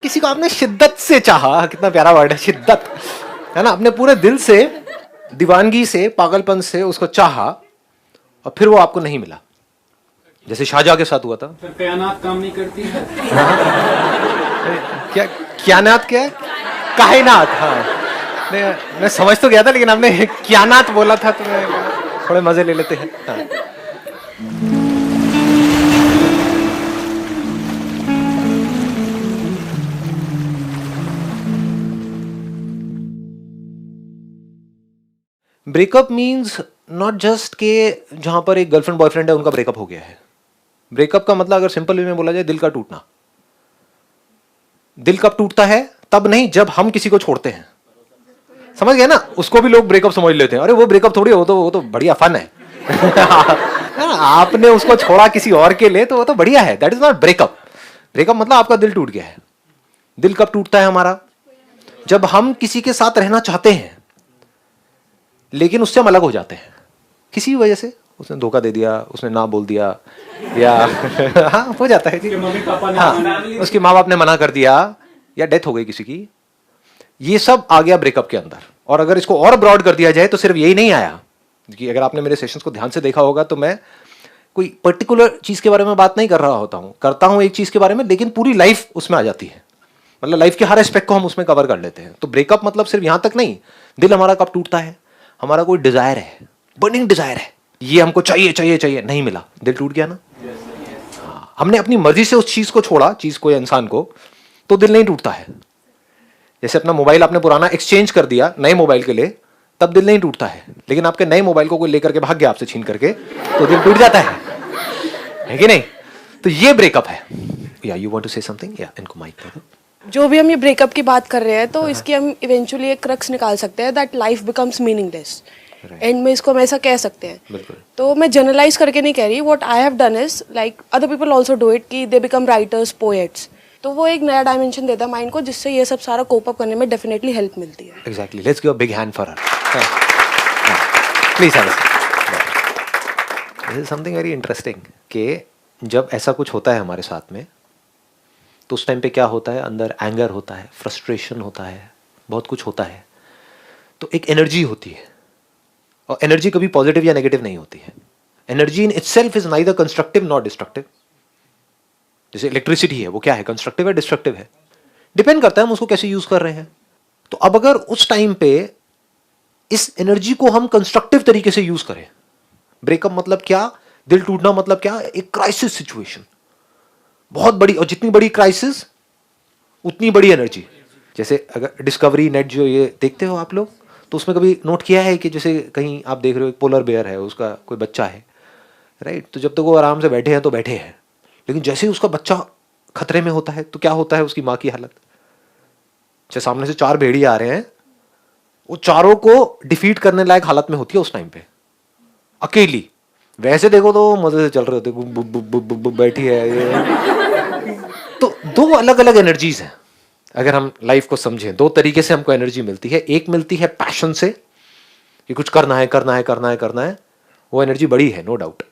किसी को आपने शिद्दत से चाहा, कितना प्यारा वर्ड है शिद्दत, है ना, अपने पूरे दिल से, दीवानगी से, पागलपन से उसको चाहा और फिर वो आपको नहीं मिला, जैसे शाहजहां के साथ हुआ था। फिर कायनात काम नहीं करती है। क्या कायनात, क्या है? कायनात, हाँ मैं समझ तो गया था, लेकिन आपने कायनात बोला था तो मैं थोड़े मजे ले लेते हैं। हाँ। ब्रेकअप मीन्स नॉट जस्ट के जहां पर एक गर्लफ्रेंड बॉयफ्रेंड है उनका ब्रेकअप हो गया है। ब्रेकअप का मतलब अगर सिंपल वे में बोला जाए, दिल का टूटना। दिल कब टूटता है? तब नहीं जब हम किसी को छोड़ते हैं, समझ गए ना? उसको भी लोग ब्रेकअप समझ लेते हैं, अरे वो ब्रेकअप थोड़ी, वो तो बढ़िया फन है। आपने उसको छोड़ा किसी और के लिए तो वो तो बढ़िया है, that is not breakup. Breakup मतलब आपका दिल टूट गया है। दिल कब टूटता है हमारा? जब हम किसी के साथ रहना चाहते हैं लेकिन उससे हम अलग हो जाते हैं किसी भी वजह से। उसने धोखा दे दिया, उसने ना बोल दिया, या हाँ हो जाता है कि मम्मी पापा ने हाँ उसके माँ बाप ने मना कर दिया, या डेथ हो गई किसी की। ये सब आ गया ब्रेकअप के अंदर। और अगर इसको और ब्रॉड कर दिया जाए तो सिर्फ यही नहीं आया कि अगर आपने मेरे सेशंस को ध्यान से देखा होगा तो मैं कोई पर्टिकुलर चीज के बारे में बात नहीं कर रहा होता हूँ, करता हूँ एक चीज के बारे में, लेकिन पूरी लाइफ उसमें आ जाती है। मतलब लाइफ के हर एस्पेक्ट को हम उसमें कवर कर लेते हैं। तो ब्रेकअप मतलब सिर्फ यहां तक नहीं, दिल हमारा कब टूटता है, हमारा कोई डिजायर है, बर्निंग डिजायर है, ये हमको चाहिए चाहिए चाहिए, नहीं मिला, दिल टूट गया ना। हाँ, हमने अपनी मर्जी से उस चीज को छोड़ा, चीज को या इंसान को, तो दिल नहीं टूटता है। जैसे अपना मोबाइल आपने पुराना एक्सचेंज कर दिया नए मोबाइल के लिए, तब दिल नहीं टूटता है। लेकिन आपके नए मोबाइल को कोई लेकर के भाग गया आपसे छीन करके, तो दिल टूट जाता है कि नहीं? तो ये ब्रेकअप है। या you want to say something? या इनको माइक दे दो। जो भी हम ये ब्रेकअप की बात कर रहे हैं तो इसकी हम इवेंचुअली एक क्रक्स निकाल सकते हैं, that life becomes meaningless. And में इसको हम ऐसा कह सकते हैं। बिल्कुल। तो मैं जनरलाइज करके नहीं कह रही, what I have done is like other people also do it, कि दे बिकम राइटर्स, पोएट्स। तो वो एक नया डायमेंशन देता है माइंड को, जिससे ये सब सारा कोप अप करने में डेफिनेटली हेल्प मिलती है। Exactly, let's give a big hand for her. Please have a seat. This is something very interesting कि जब ऐसा कुछ होता है हमारे साथ में तो उस टाइम पे क्या होता है, अंदर एंगर होता है, फ्रस्ट्रेशन होता है, बहुत कुछ होता है। तो एक एनर्जी होती है, और एनर्जी कभी पॉजिटिव या नेगेटिव नहीं होती है। Energy in itself is neither constructive not destructive. जैसे इलेक्ट्रिसिटी है, वो क्या है, कंस्ट्रक्टिव है, डिस्ट्रक्टिव है, डिपेंड करता है हम उसको कैसे यूज कर रहे हैं। तो अब अगर उस टाइम पे इस एनर्जी को हम कंस्ट्रक्टिव तरीके से यूज करें, ब्रेकअप मतलब क्या, दिल टूटना मतलब क्या, एक क्राइसिस सिचुएशन, बहुत बड़ी, और जितनी बड़ी क्राइसिस उतनी बड़ी एनर्जी। जैसे अगर डिस्कवरी नेट जो ये देखते हो आप लोग, तो उसमें कभी नोट किया है कि जैसे कहीं आप देख रहे हो एक पोलर बेयर है, उसका कोई बच्चा है, राइट? तो जब तक वो आराम से बैठे हैं तो बैठे हैं, लेकिन जैसे ही उसका बच्चा खतरे में होता है तो क्या होता है उसकी माँ की हालत? जैसे सामने से 4 भेड़िए आ रहे हैं, वो चारों को डिफीट करने लायक हालत में होती है उस टाइम पे, अकेली। वैसे देखो तो मजे से चल रहे होते, बैठी है ये। तो 2 अलग अलग एनर्जीज हैं। अगर हम लाइफ को समझें, 2 तरीके से हमको एनर्जी मिलती है। एक मिलती है पैशन से कि कुछ करना है करना है करना है करना है, वो एनर्जी बड़ी है, नो डाउट।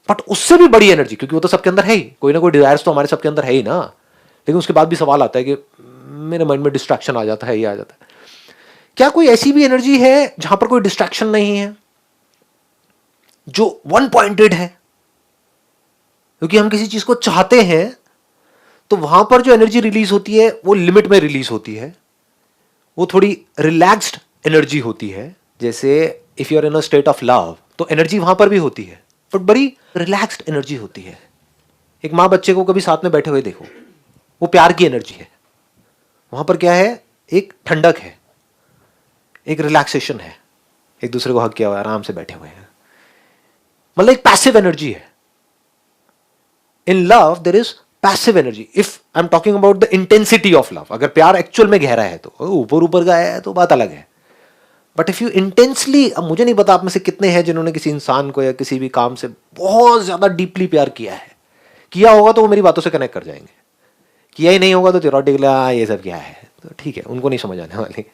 बट उससे भी बड़ी एनर्जी, क्योंकि वो तो सबके अंदर है ही, कोई ना कोई डिजायर्स तो हमारे सबके अंदर है ही ना। लेकिन उसके बाद भी सवाल आता है कि मेरे माइंड में डिस्ट्रैक्शन आ जाता है, ये आ जाता है। क्या कोई ऐसी भी एनर्जी है जहां पर कोई डिस्ट्रैक्शन नहीं है, जो वन पॉइंटेड है? क्योंकि हम किसी चीज को चाहते हैं तो वहां पर जो एनर्जी रिलीज होती है वो लिमिट में रिलीज होती है, वो थोड़ी रिलैक्स्ड एनर्जी होती है। जैसे if you are in a state of love, तो एनर्जी वहां पर भी होती है, बट बड़ी रिलैक्स्ड एनर्जी होती है। एक माँ बच्चे को कभी साथ में बैठे हुए देखो, वो प्यार की एनर्जी है। वहां पर क्या है, एक ठंडक है, एक रिलैक्सेशन है, एक दूसरे को हक किया हुआ है, आराम से बैठे हुए हैं, मतलब एक पैसिव एनर्जी है। In love there is passive energy. If I am talking about the intensity of love, अगर प्यार एक्चुअल में गहरा है तो ऊपर ऊपर का है तो बात अलग है। बट इफ यू इंटेंसली, अब मुझे नहीं पता आप में से कितने हैं जिन्होंने किसी इंसान को या किसी भी काम से बहुत ज्यादा डीपली प्यार किया है। किया होगा तो वो मेरी बातों से कनेक्ट कर जाएंगे, किया ही नहीं होगा तो थियोरेटिकली ये सब क्या है, तो ठीक है, उनको नहीं समझ आने वाली।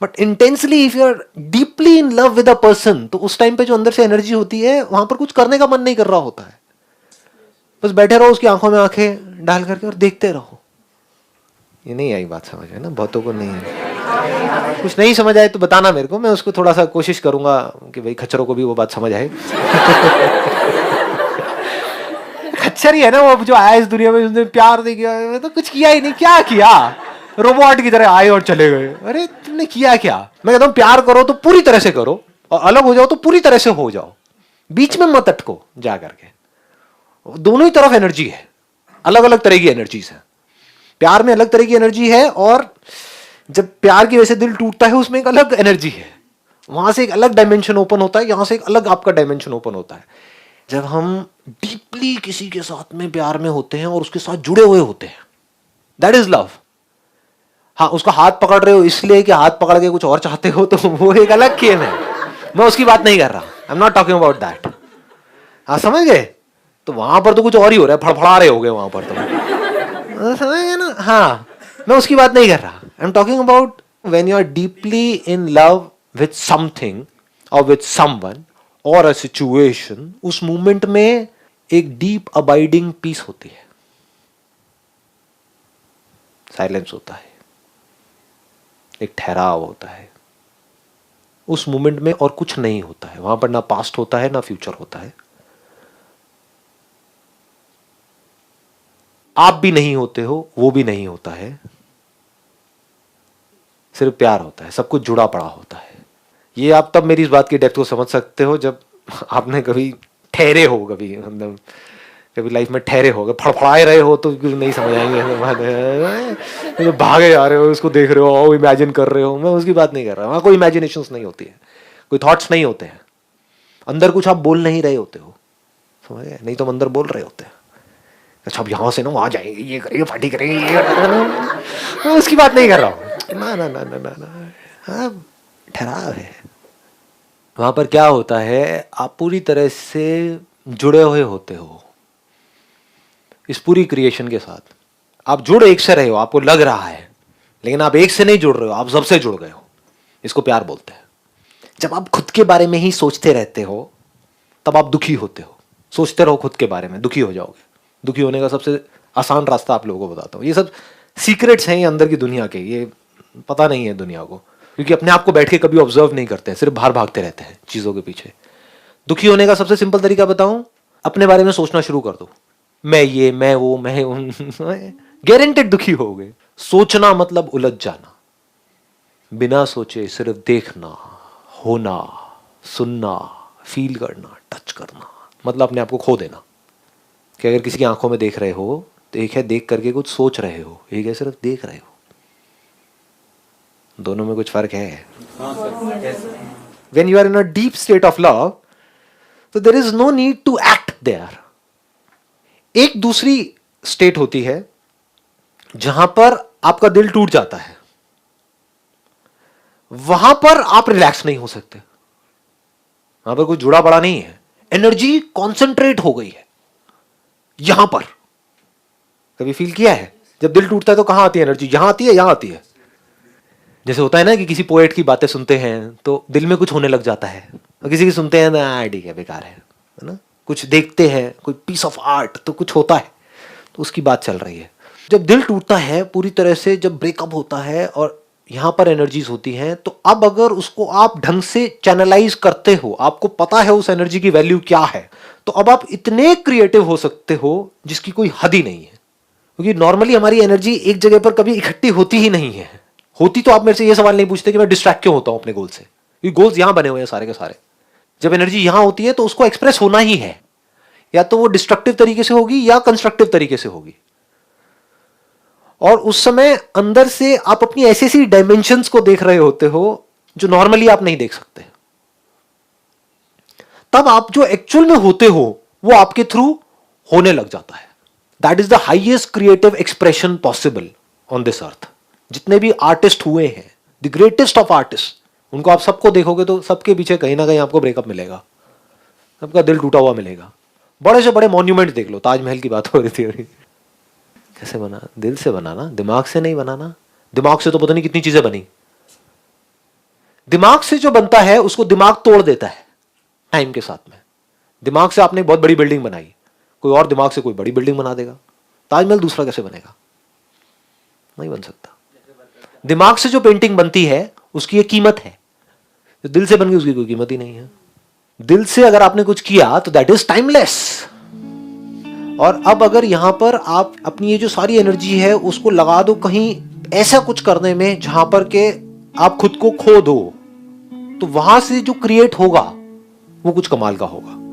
But intensely if you are deeply in love with a person, तो उस टाइम पे जो अंदर से एनर्जी होती है, वहां पर कुछ करने का मन नहीं कर रहा होता है, बस बैठे रहो उसकी आंखों में आंखें डाल करके और देखते रहो। ये नहीं आई बात समझ में ना, बहुतों को नहीं है। कुछ नहीं समझ आए तो बताना मेरे को, मैं उसको थोड़ा सा कोशिश करूंगा कि भाई खच्चरों को भी वो बात समझ आए। खच्चर ही है ना वो, जो आया इस दुनिया में, उसने प्यार नहीं किया तो कुछ किया ही नहीं, क्या किया? रोबोट की तरह आए और चले गए। अरे तुमने किया क्या? मैं कहता हूँ प्यार करो तो पूरी तरह से करो, और अलग हो जाओ तो पूरी तरह से हो जाओ, बीच में मत अटको जा करके। दोनों ही तरफ एनर्जी है, अलग अलग तरह की एनर्जीज है। प्यार में अलग तरह की एनर्जी है, और जब प्यार की वजह से दिल टूटता है उसमें एक अलग एनर्जी है, वहां से एक अलग डायमेंशन ओपन होता है, यहां से एक अलग आपका डायमेंशन ओपन होता है। जब हम डीपली किसी के साथ में प्यार में होते हैं और उसके साथ जुड़े हुए होते हैं, दैट इज लव। हाँ, उसका हाथ पकड़ रहे हो इसलिए कि हाथ पकड़ के कुछ और चाहते हो, तो वो एक अलग गेम है, मैं उसकी बात नहीं कर रहा। I am not talking about that. हाँ, समझ गए? तो वहां पर तो कुछ और ही हो रहा है, फड़फड़ा रहे हो गए वहां पर तो, समझ गए ना? हाँ, मैं उसकी बात नहीं कर रहा। I am talking about when you are deeply in love with something और विथ समवन और अ सिचुएशन, उस मोमेंट में एक डीप अबाइडिंग पीस होती है, साइलेंस होता है, एक ठहराव होता है। उस मोमेंट में और कुछ नहीं होता है, वहां पर ना पास्ट होता है ना फ्यूचर होता है, आप भी नहीं होते हो, वो भी नहीं होता है, सिर्फ प्यार होता है, सब कुछ जुड़ा पड़ा होता है। ये आप तब मेरी इस बात की डेप्थ को समझ सकते हो जब आपने कभी ठहरे हो, कभी मतलब कभी लाइफ में ठहरे हो, फड़फड़ाए रहे हो तो नहीं समझ आएंगे। तो भागे जा रहे हो, उसको देख रहे हो, इमेजिन कर रहे हो, मैं उसकी बात नहीं कर रहा। वहां कोई इमेजिनेशंस नहीं होती है, कोई थॉट्स नहीं होते हैं, अंदर कुछ आप बोल नहीं रहे होते हो, समझ गए? नहीं तो हम अंदर बोल रहे होते हैं, अच्छा अब यहां से ना वहां जाएंगे, ये करेंगे, पार्टी करेंगे, ये मैं उसकी बात नहीं कर रहा हूँ। ना ना ना ना ना ना, हाँ, ठहराव है। वहां पर क्या होता है, आप पूरी तरह से जुड़े हुए होते हो इस पूरी क्रिएशन के साथ। आप जुड़ एक से रहे हो, आपको लग रहा है, लेकिन आप एक से नहीं जुड़ रहे हो, आप सबसे जुड़ गए हो। इसको प्यार बोलते हैं। जब आप खुद के बारे में ही सोचते रहते हो तब आप दुखी होते हो। सोचते रहो खुद के बारे में, दुखी हो जाओगे। दुखी होने का सबसे आसान रास्ता आप लोगों को बताता हूँ। ये सब सीक्रेट्स हैं ये अंदर की दुनिया के, ये पता नहीं है दुनिया को, क्योंकि अपने आप को बैठ के कभी ऑब्जर्व नहीं करते हैं, सिर्फ बाहर भागते रहते हैं चीजों के पीछे। दुखी होने का सबसे सिंपल तरीका बताऊं, अपने बारे में सोचना शुरू कर दो। मैं ये, मैं वो, मैं गारंटेड दुखी होगे। सोचना मतलब उलझ जाना, बिना सोचे सिर्फ देखना, होना, सुनना, फील करना, टच करना, मतलब अपने आप को खो देना। कि अगर किसी की आंखों में देख रहे हो तो एक है देख करके कुछ सोच रहे हो, एक है सिर्फ देख रहे हो। दोनों में कुछ फर्क है। When you are in a deep state of love, so there is no need to act there. एक दूसरी स्टेट होती है जहां पर आपका दिल टूट जाता है, वहां पर आप रिलैक्स नहीं हो सकते, वहां पर कुछ जुड़ा पड़ा नहीं है, एनर्जी कॉन्सेंट्रेट हो गई है यहां पर। कभी फील किया है जब दिल टूटता है तो कहां आती है एनर्जी? यहां आती है, यहां आती है। जैसे होता है ना कि किसी पोएट की बातें सुनते हैं तो दिल में कुछ होने लग जाता है, और किसी की सुनते हैं ना ठीक है बेकार है ना। कुछ देखते हैं, कोई पीस ऑफ आर्ट, तो कुछ होता है, तो उसकी बात चल रही है। जब दिल टूटता है पूरी तरह से, जब ब्रेकअप होता है और यहां पर एनर्जीज होती हैं, तो अब अगर उसको आप ढंग से चैनलाइज करते हो, आपको पता है उस एनर्जी की वैल्यू क्या है, तो अब आप इतने क्रिएटिव हो सकते हो जिसकी कोई हद ही नहीं है। क्योंकि नॉर्मली हमारी एनर्जी एक जगह पर कभी इकट्ठी होती ही नहीं है। होती तो आप मेरे से ये सवाल नहीं पूछते कि मैं डिस्ट्रैक्ट क्यों होता हूं अपने गोल से, क्योंकि गोल्स यहां बने हुए हैं सारे के सारे। जब एनर्जी यहां होती है तो उसको एक्सप्रेस होना ही है, या तो वो डिस्ट्रक्टिव तरीके से होगी या कंस्ट्रक्टिव तरीके से होगी। और उस समय अंदर से आप अपनी ऐसी ऐसी डायमेंशंस को देख रहे होते हो जो नॉर्मली आप नहीं देख सकते। तब आप जो एक्चुअल में होते हो वो आपके थ्रू होने लग जाता है। That is the highest creative expression possible on this earth. जितने भी आर्टिस्ट हुए हैं, द ग्रेटेस्ट ऑफ आर्टिस्ट, उनको आप सबको देखोगे तो सबके पीछे कहीं ना कहीं आपको ब्रेकअप मिलेगा, सबका दिल टूटा हुआ मिलेगा। बड़े से बड़े मॉन्यूमेंट देख लो, ताजमहल की बात हो रही थी अभी, कैसे बना? दिल से बनाना, दिमाग से नहीं बनाना। दिमाग से तो पता नहीं कितनी चीजें बनी। दिमाग से जो बनता है उसको दिमाग तोड़ देता है टाइम के साथ में। दिमाग से आपने बहुत बड़ी बिल्डिंग बनाई, कोई और दिमाग से कोई बड़ी बिल्डिंग बना देगा। ताजमहल दूसरा कैसे बनेगा? नहीं बन सकता। दिमाग से जो पेंटिंग बनती है उसकी एक कीमत है, जो दिल से बन गई उसकी कोई कीमत ही नहीं है। दिल से अगर आपने कुछ किया तो दैट इज टाइमलेस। और अब अगर यहां पर आप अपनी ये जो सारी एनर्जी है उसको लगा दो कहीं ऐसा कुछ करने में जहां पर के आप खुद को खो दो, तो वहां से जो क्रिएट होगा वो कुछ कमाल का होगा।